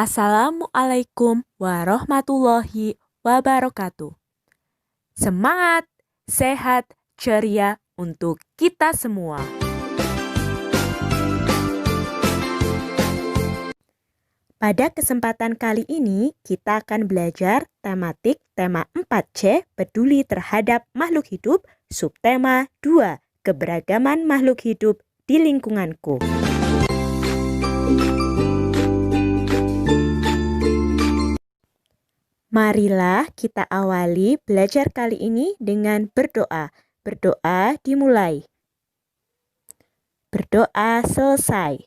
Assalamualaikum warahmatullahi wabarakatuh. Semangat, sehat, ceria untuk kita semua. Pada kesempatan kali ini, kita akan belajar tematik tema 4C, peduli terhadap makhluk hidup, subtema 2, keberagaman makhluk hidup di lingkunganku. Marilah kita awali belajar kali ini dengan berdoa. Berdoa dimulai. Berdoa selesai.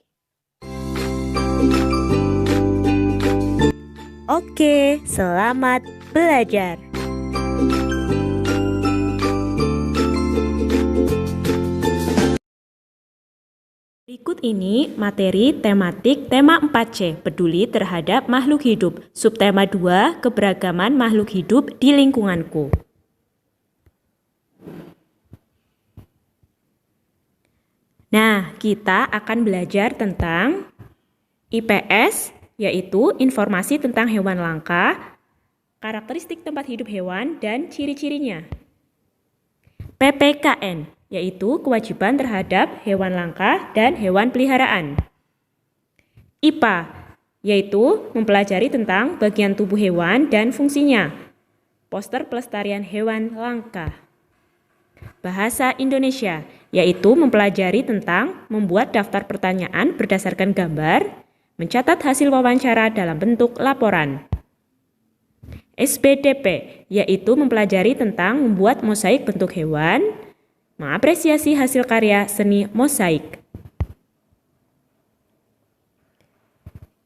Oke, selamat belajar. Berikut ini materi tematik tema 4C, peduli terhadap makhluk hidup. Subtema 2, keberagaman makhluk hidup di lingkunganku. Nah, kita akan belajar tentang IPS, yaitu informasi tentang hewan langka, karakteristik tempat hidup hewan, dan ciri-cirinya. PPKN, yaitu kewajiban terhadap hewan langka dan hewan peliharaan. IPA, yaitu mempelajari tentang bagian tubuh hewan dan fungsinya. Poster pelestarian hewan langka. Bahasa Indonesia, yaitu mempelajari tentang membuat daftar pertanyaan berdasarkan gambar, mencatat hasil wawancara dalam bentuk laporan. SBDP, yaitu mempelajari tentang membuat mosaik bentuk hewan, mengapresiasi hasil karya seni mosaik.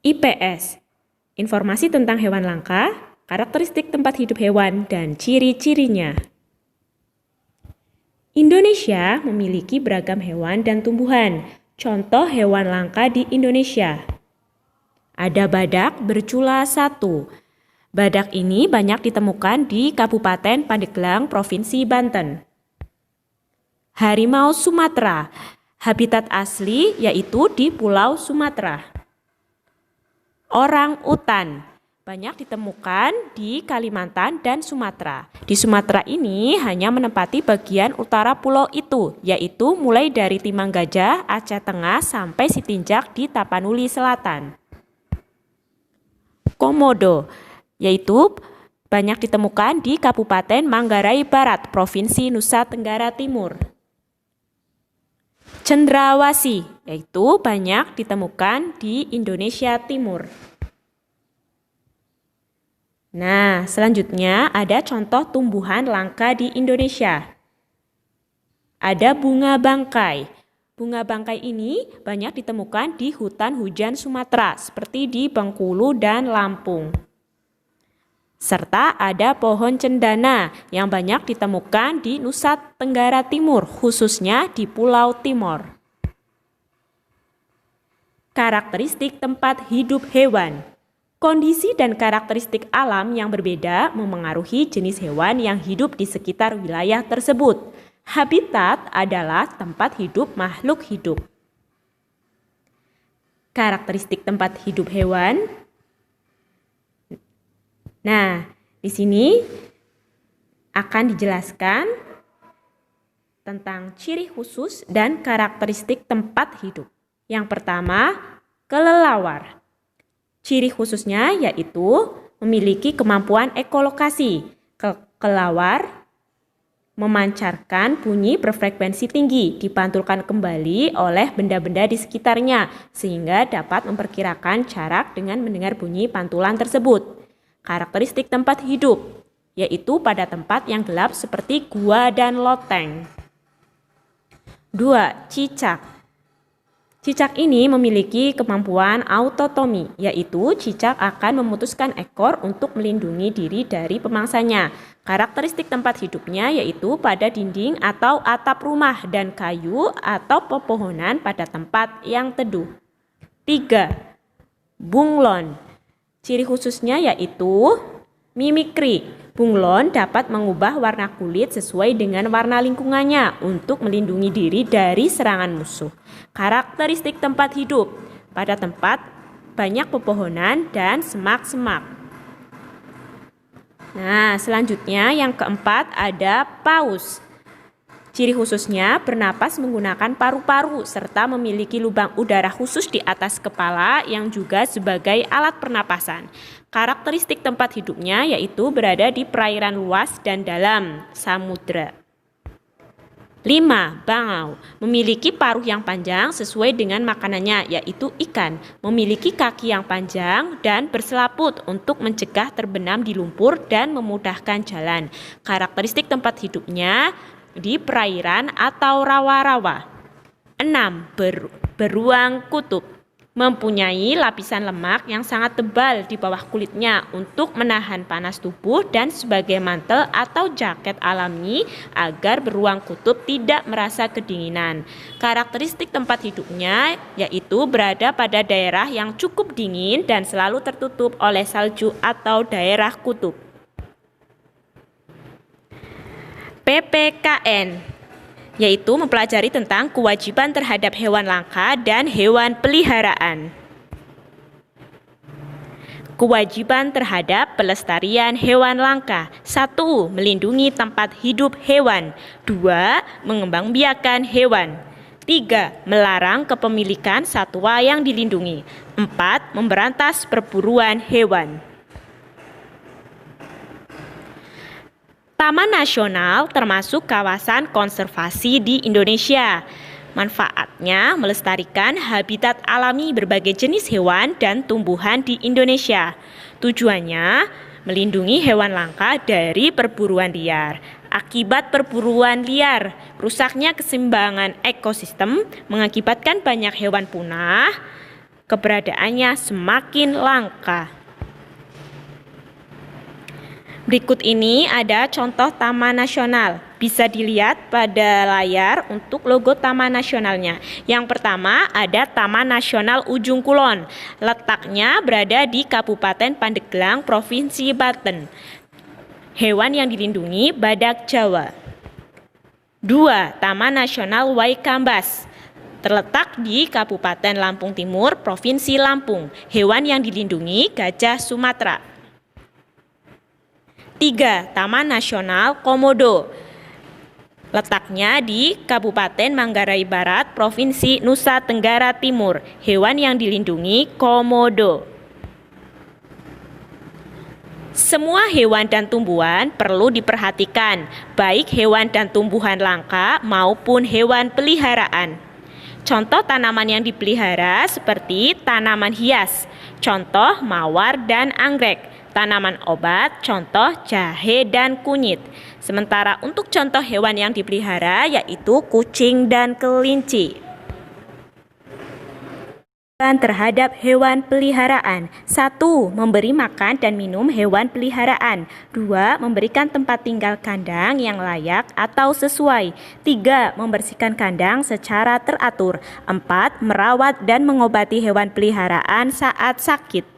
IPS, informasi tentang hewan langka, karakteristik tempat hidup hewan, dan ciri-cirinya. Indonesia memiliki beragam hewan dan tumbuhan. Contoh hewan langka di Indonesia. Ada badak bercula 1. Badak ini banyak ditemukan di Kabupaten Pandeglang, Provinsi Banten. Harimau Sumatera, habitat asli yaitu di Pulau Sumatera. Orang utan, banyak ditemukan di Kalimantan dan Sumatera. Di Sumatera ini hanya menempati bagian utara pulau itu, yaitu mulai dari Timang Gajah, Aceh Tengah sampai Sitinjak di Tapanuli Selatan. Komodo, yaitu banyak ditemukan di Kabupaten Manggarai Barat, Provinsi Nusa Tenggara Timur. Cendrawasih, yaitu banyak ditemukan di Indonesia Timur. Nah, selanjutnya ada contoh tumbuhan langka di Indonesia. Ada bunga bangkai. Bunga bangkai ini banyak ditemukan di hutan hujan Sumatera, seperti di Bengkulu dan Lampung. Serta ada pohon cendana yang banyak ditemukan di Nusa Tenggara Timur, khususnya di Pulau Timor. Karakteristik tempat hidup hewan. Kondisi dan karakteristik alam yang berbeda memengaruhi jenis hewan yang hidup di sekitar wilayah tersebut. Habitat adalah tempat hidup makhluk hidup. Karakteristik tempat hidup hewan. Nah, di sini akan dijelaskan tentang ciri khusus dan karakteristik tempat hidup. Yang pertama, kelelawar. Ciri khususnya yaitu memiliki kemampuan ekolokasi. Kelelawar memancarkan bunyi berfrekuensi tinggi, dipantulkan kembali oleh benda-benda di sekitarnya, sehingga dapat memperkirakan jarak dengan mendengar bunyi pantulan tersebut. Karakteristik tempat hidup, yaitu pada tempat yang gelap seperti gua dan loteng. 2. Cicak. Cicak ini memiliki kemampuan autotomi, yaitu cicak akan memutuskan ekor untuk melindungi diri dari pemangsanya. Karakteristik tempat hidupnya yaitu pada dinding atau atap rumah dan kayu atau pepohonan pada tempat yang teduh. 3. Bunglon. Ciri khususnya yaitu mimikri. Bunglon dapat mengubah warna kulit sesuai dengan warna lingkungannya untuk melindungi diri dari serangan musuh. Karakteristik tempat hidup pada tempat banyak pepohonan dan semak-semak. Nah, selanjutnya yang keempat ada paus. Ciri khususnya bernapas menggunakan paru-paru serta memiliki lubang udara khusus di atas kepala yang juga sebagai alat pernapasan. Karakteristik tempat hidupnya yaitu berada di perairan luas dan dalam samudra. 5. Bangau. Memiliki paruh yang panjang sesuai dengan makanannya yaitu ikan. Memiliki kaki yang panjang dan berselaput untuk mencegah terbenam di lumpur dan memudahkan jalan. Karakteristik tempat hidupnya di perairan atau rawa-rawa. 6. Beruang kutub. Mempunyai lapisan lemak yang sangat tebal di bawah kulitnya untuk menahan panas tubuh dan sebagai mantel atau jaket alami agar beruang kutub tidak merasa kedinginan. Karakteristik tempat hidupnya yaitu berada pada daerah yang cukup dingin dan selalu tertutup oleh salju atau daerah kutub. PPKN, yaitu mempelajari tentang kewajiban terhadap hewan langka dan hewan peliharaan. Kewajiban terhadap pelestarian hewan langka. 1. Melindungi tempat hidup hewan. 2. Mengembangbiakan hewan. 3. Melarang kepemilikan satwa yang dilindungi. 4. Memberantas perburuan hewan. Taman nasional termasuk kawasan konservasi di Indonesia. Manfaatnya melestarikan habitat alami berbagai jenis hewan dan tumbuhan di Indonesia. Tujuannya melindungi hewan langka dari perburuan liar. Akibat perburuan liar, rusaknya keseimbangan ekosistem mengakibatkan banyak hewan punah, keberadaannya semakin langka. Berikut ini ada contoh taman nasional. Bisa dilihat pada layar untuk logo taman nasionalnya. Yang pertama ada Taman Nasional Ujung Kulon. Letaknya berada di Kabupaten Pandeglang, Provinsi Banten. Hewan yang dilindungi badak Jawa. 2. Taman Nasional Waikambas. Terletak di Kabupaten Lampung Timur, Provinsi Lampung. Hewan yang dilindungi gajah Sumatera. 3. Taman Nasional Komodo. Letaknya di Kabupaten Manggarai Barat, Provinsi Nusa Tenggara Timur. Hewan yang dilindungi komodo. Semua hewan dan tumbuhan perlu diperhatikan, baik hewan dan tumbuhan langka maupun hewan peliharaan. Contoh tanaman yang dipelihara seperti tanaman hias, contoh mawar dan anggrek. Tanaman obat, contoh jahe dan kunyit. Sementara untuk contoh hewan yang dipelihara yaitu kucing dan kelinci. Terhadap hewan peliharaan. 1. Memberi makan dan minum hewan peliharaan. 2. Memberikan tempat tinggal kandang yang layak atau sesuai. 3. Membersihkan kandang secara teratur. 4. Merawat dan mengobati hewan peliharaan saat sakit.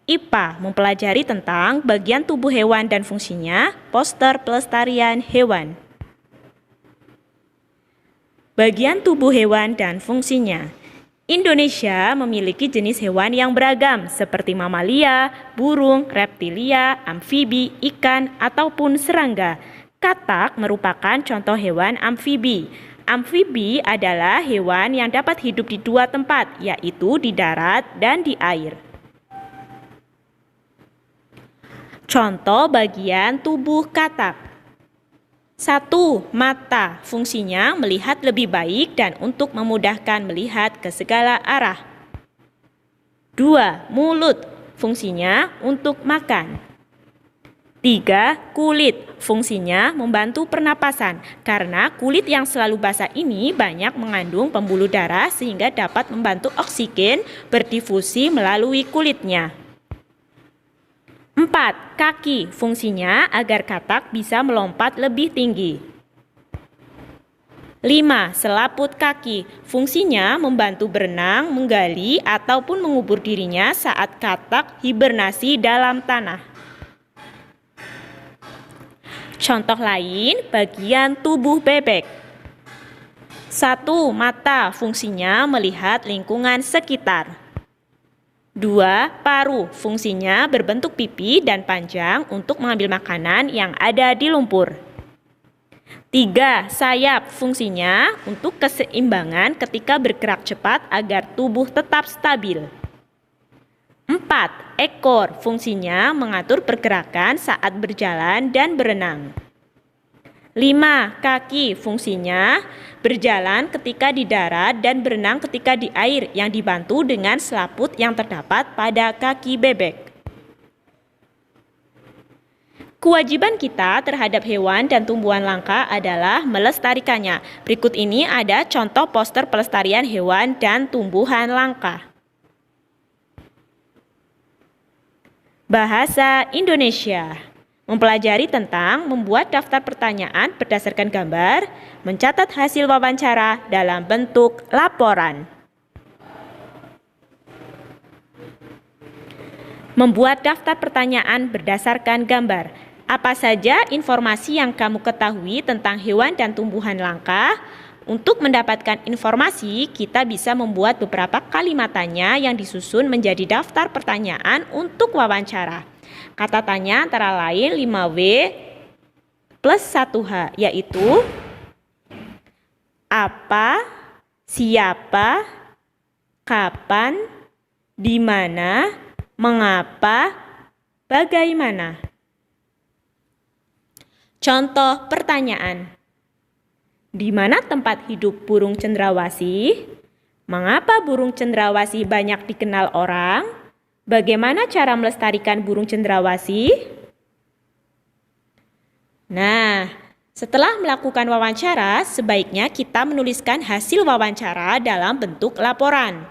IPA mempelajari tentang bagian tubuh hewan dan fungsinya, poster pelestarian hewan. Bagian tubuh hewan dan fungsinya. Indonesia memiliki jenis hewan yang beragam seperti mamalia, burung, reptilia, amfibi, ikan, ataupun serangga. Katak merupakan contoh hewan amfibi. Amfibi adalah hewan yang dapat hidup di dua tempat, yaitu di darat dan di air. Contoh bagian tubuh katak. 1. Mata. Fungsinya melihat lebih baik dan untuk memudahkan melihat ke segala arah. 2. Mulut. Fungsinya untuk makan. 3. Kulit. Fungsinya membantu pernapasan. Karena kulit yang selalu basah ini banyak mengandung pembuluh darah sehingga dapat membantu oksigen berdifusi melalui kulitnya. 4. Kaki. Fungsinya agar katak bisa melompat lebih tinggi. 5. Selaput kaki. Fungsinya membantu berenang, menggali, ataupun mengubur dirinya saat katak hibernasi dalam tanah. Contoh lain, bagian tubuh bebek. 1. Mata. Fungsinya melihat lingkungan sekitar. 2. Paru. Fungsinya berbentuk pipi dan panjang untuk mengambil makanan yang ada di lumpur. 3. Sayap. Fungsinya untuk keseimbangan ketika bergerak cepat agar tubuh tetap stabil. 4. Ekor. Fungsinya mengatur pergerakan saat berjalan dan berenang. 5. Kaki. Fungsinya berjalan ketika di darat dan berenang ketika di air yang dibantu dengan selaput yang terdapat pada kaki bebek. Kewajiban kita terhadap hewan dan tumbuhan langka adalah melestarikannya. Berikut ini ada contoh poster pelestarian hewan dan tumbuhan langka. Bahasa Indonesia. Mempelajari tentang membuat daftar pertanyaan berdasarkan gambar, mencatat hasil wawancara dalam bentuk laporan. Membuat daftar pertanyaan berdasarkan gambar. Apa saja informasi yang kamu ketahui tentang hewan dan tumbuhan langka? Untuk mendapatkan informasi, kita bisa membuat beberapa kalimat tanya yang disusun menjadi daftar pertanyaan untuk wawancara. Kata tanya antara lain 5W plus 1H, yaitu apa, siapa, kapan, di mana, mengapa, bagaimana. Contoh pertanyaan. Di mana tempat hidup burung cendrawasih? Mengapa burung cendrawasih banyak dikenal orang? Bagaimana cara melestarikan burung cendrawasih? Nah, setelah melakukan wawancara, sebaiknya kita menuliskan hasil wawancara dalam bentuk laporan.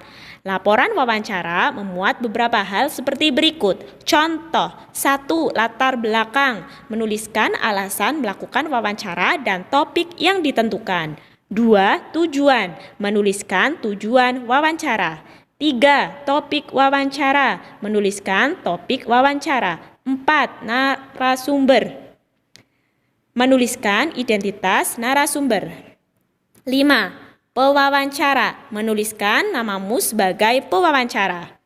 Laporan wawancara memuat beberapa hal seperti berikut. Contoh, 1. Latar belakang, menuliskan alasan melakukan wawancara dan topik yang ditentukan. 2. Tujuan, menuliskan tujuan wawancara. 3. Topik wawancara, menuliskan topik wawancara. 4. Narasumber, menuliskan identitas narasumber. 5. Pewawancara, menuliskan namamu sebagai pewawancara.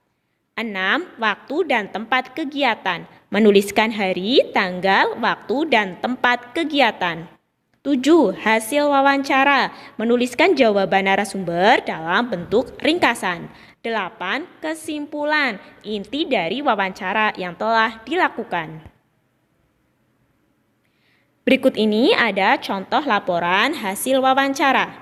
6. Waktu dan tempat kegiatan, menuliskan hari, tanggal, waktu, dan tempat kegiatan. 7. Hasil wawancara, menuliskan jawaban narasumber dalam bentuk ringkasan. 8. Kesimpulan, inti dari wawancara yang telah dilakukan. Berikut ini ada contoh laporan hasil wawancara.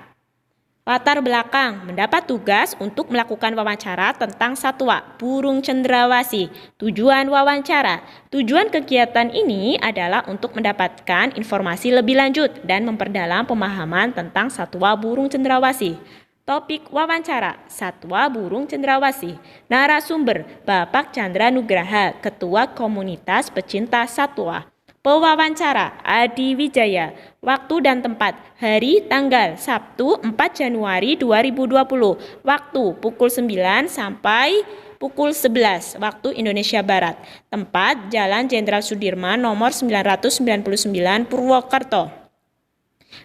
Latar belakang, mendapat tugas untuk melakukan wawancara tentang satwa burung cendrawasih. Tujuan wawancara. Tujuan kegiatan ini adalah untuk mendapatkan informasi lebih lanjut dan memperdalam pemahaman tentang satwa burung cendrawasih. Topik wawancara, satwa burung cendrawasih. Narasumber, Bapak Chandra Nugraha, Ketua Komunitas Pecinta Satwa. Pewawancara, Adi Wijaya. Waktu dan tempat, hari, tanggal, Sabtu 4 Januari 2020. Waktu, pukul 9 sampai pukul 11, waktu Indonesia Barat. Tempat, Jalan Jenderal Sudirman nomor 999 Purwokerto.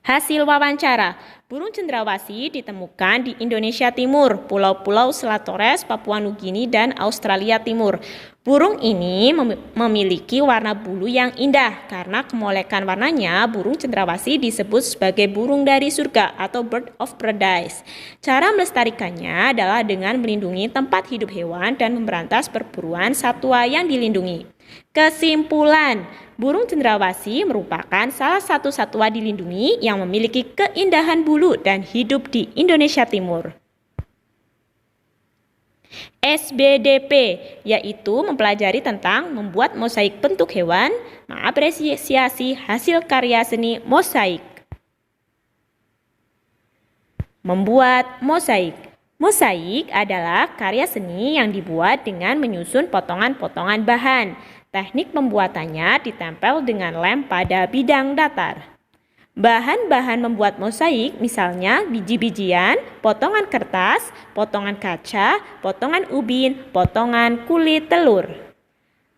Hasil wawancara, burung cendrawasih ditemukan di Indonesia Timur, Pulau-Pulau Selatores, Papua Nugini, dan Australia Timur. Burung ini memiliki warna bulu yang indah. Karena kemolekan warnanya, burung cendrawasih disebut sebagai burung dari surga atau bird of paradise. Cara melestarikannya adalah dengan melindungi tempat hidup hewan dan memberantas perburuan satwa yang dilindungi. Kesimpulan, burung cendrawasih merupakan salah satu satwa dilindungi yang memiliki keindahan bulu dan hidup di Indonesia Timur. SBDP, yaitu mempelajari tentang membuat mosaik bentuk hewan, mengapresiasi hasil karya seni mosaik. Membuat mosaik. Mosaik adalah karya seni yang dibuat dengan menyusun potongan-potongan bahan. Teknik pembuatannya ditempel dengan lem pada bidang datar. Bahan-bahan membuat mosaik misalnya biji-bijian, potongan kertas, potongan kaca, potongan ubin, potongan kulit telur.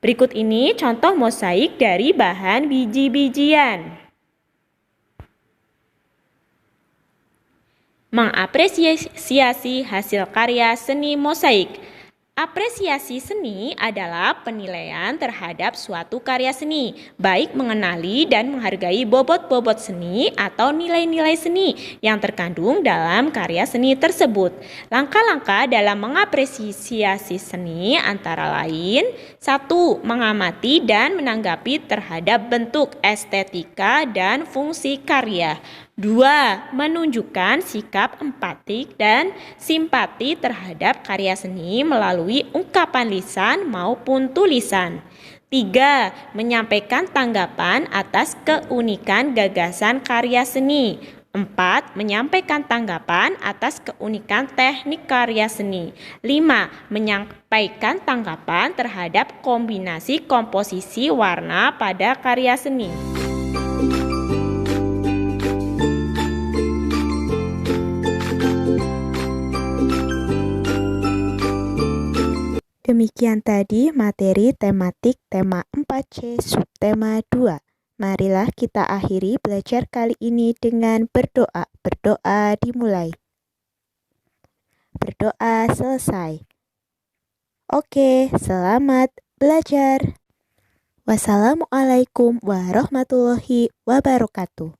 Berikut ini contoh mosaik dari bahan biji-bijian. Mengapresiasi hasil karya seni mosaik. Apresiasi seni adalah penilaian terhadap suatu karya seni, baik mengenali dan menghargai bobot-bobot seni atau nilai-nilai seni yang terkandung dalam karya seni tersebut. Langkah-langkah dalam mengapresiasi seni antara lain: 1. Mengamati dan menanggapi terhadap bentuk, estetika, dan fungsi karya. 2. Menunjukkan sikap empatik dan simpati terhadap karya seni melalui ungkapan lisan maupun tulisan. 3. Menyampaikan tanggapan atas keunikan gagasan karya seni. 4. Menyampaikan tanggapan atas keunikan teknik karya seni. 5. Menyampaikan tanggapan terhadap kombinasi komposisi warna pada karya seni. Demikian tadi materi tematik tema 4C subtema 2. Marilah kita akhiri belajar kali ini dengan berdoa. Berdoa dimulai. Berdoa selesai. Oke, selamat belajar. Wassalamualaikum warahmatullahi wabarakatuh.